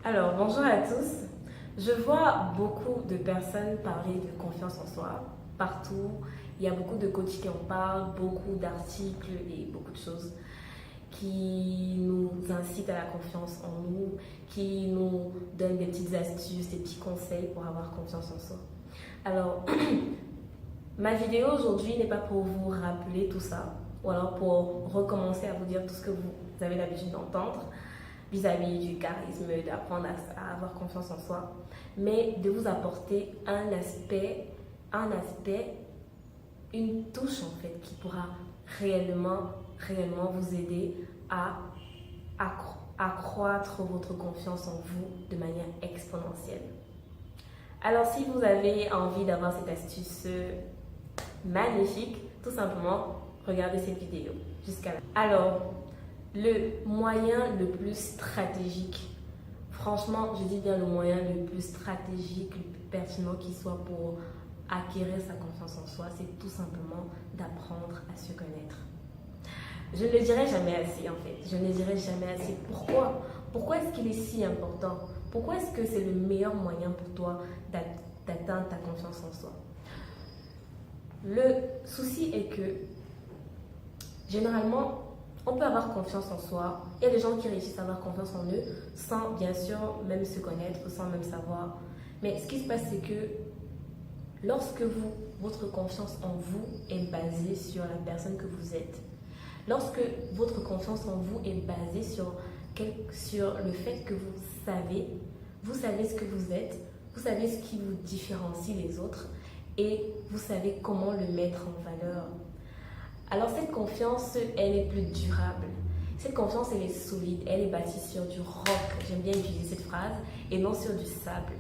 Alors, bonjour à tous. Je vois beaucoup de personnes parler de confiance en soi partout. Il y a beaucoup de coachs qui en parlent, beaucoup d'articles et beaucoup de choses qui nous incitent à la confiance en nous, qui nous donnent des petites astuces, des petits conseils pour avoir confiance en soi. Alors, ma vidéo aujourd'hui n'est pas pour vous rappeler tout ça, ou alors pour recommencer à vous dire tout ce que vous avez l'habitude d'entendre vis-à-vis du charisme, d'apprendre à avoir confiance en soi, mais de vous apporter un aspect, une touche en fait qui pourra réellement vous aider à accroître votre confiance en vous de manière exponentielle. Alors si vous avez envie d'avoir cette astuce magnifique, tout simplement, regardez cette vidéo jusqu'à là. Alors, le moyen le plus stratégique, franchement, je dis bien le moyen le plus stratégique, le plus pertinent qui soit pour acquérir sa confiance en soi, c'est tout simplement d'apprendre à se connaître. Je ne le dirai jamais assez en fait, je ne le dirai jamais assez. Pourquoi? Pourquoi est-ce qu'il est si important? Pourquoi est-ce que c'est le meilleur moyen pour toi d'atteindre ta confiance en soi? Le souci est que, généralement, on peut avoir confiance en soi. Il y a des gens qui réussissent à avoir confiance en eux sans, bien sûr, même se connaître, sans même savoir. Mais ce qui se passe, c'est que lorsque votre confiance en vous est basée sur la personne que vous êtes, lorsque votre confiance en vous est basée sur le fait que vous savez ce que vous êtes, vous savez ce qui vous différencie les autres et vous savez comment le mettre en valeur. Alors cette confiance, elle est plus durable. Cette confiance, elle est solide, elle est bâtie sur du roc. J'aime bien utiliser cette phrase et non sur du sable.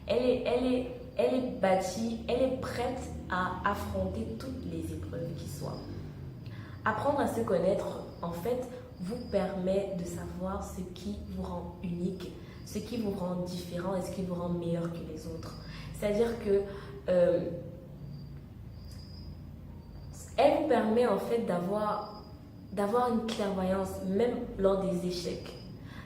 Elle est bâtie, elle est prête à affronter toutes les épreuves qui soient. Apprendre à se connaître, en fait, vous permet de savoir ce qui vous rend unique, ce qui vous rend différent et ce qui vous rend meilleur que les autres. C'est-à-dire que elle vous permet en fait d'avoir une clairvoyance même lors des échecs.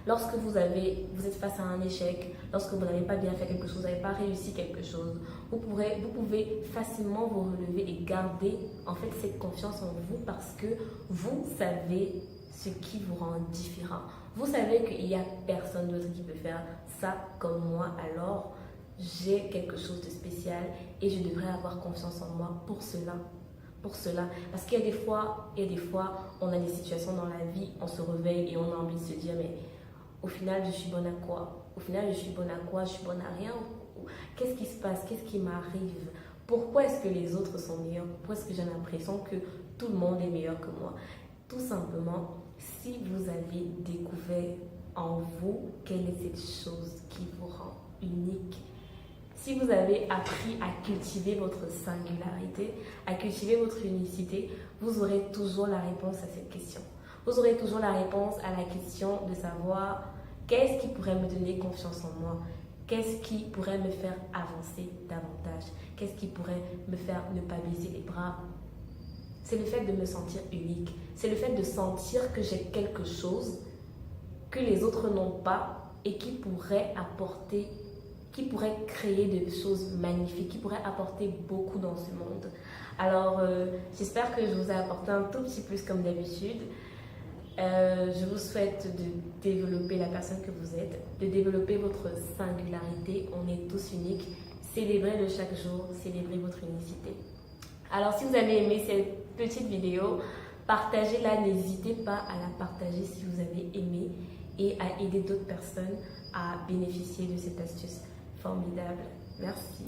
Lorsque vous êtes face à un échec, lorsque vous n'avez pas bien fait quelque chose, vous n'avez pas réussi quelque chose, vous pouvez facilement vous relever et garder en fait cette confiance en vous parce que vous savez ce qui vous rend différent. Vous savez qu'il n'y a personne d'autre qui peut faire ça comme moi, alors j'ai quelque chose de spécial et je devrais avoir confiance en moi pour cela. Parce qu'il y a des fois, on a des situations dans la vie, on se réveille et on a envie de se dire, mais au final, je suis bonne à quoi? Au final, je suis bonne à quoi? Je suis bonne à rien? Qu'est-ce qui se passe? Qu'est-ce qui m'arrive? Pourquoi est-ce que les autres sont meilleurs? Pourquoi est-ce que j'ai l'impression que tout le monde est meilleur que moi? Tout simplement, si vous avez découvert en vous quelle est cette chose qui vous rend unique, si vous avez appris à cultiver votre singularité, à cultiver votre unicité, vous aurez toujours la réponse à cette question. Vous aurez toujours la réponse à la question de savoir qu'est-ce qui pourrait me donner confiance en moi, qu'est-ce qui pourrait me faire avancer davantage, qu'est-ce qui pourrait me faire ne pas baisser les bras. C'est le fait de me sentir unique, c'est le fait de sentir que j'ai quelque chose que les autres n'ont pas et qui pourrait créer des choses magnifiques, qui pourrait apporter beaucoup dans ce monde. Alors, j'espère que je vous ai apporté un tout petit plus comme d'habitude. Je vous souhaite de développer la personne que vous êtes, de développer votre singularité. On est tous uniques. Célébrez-le chaque jour, célébrez votre unicité. Alors, si vous avez aimé cette petite vidéo, partagez-la. N'hésitez pas à la partager si vous avez aimé et à aider d'autres personnes à bénéficier de cette astuce formidable. Merci.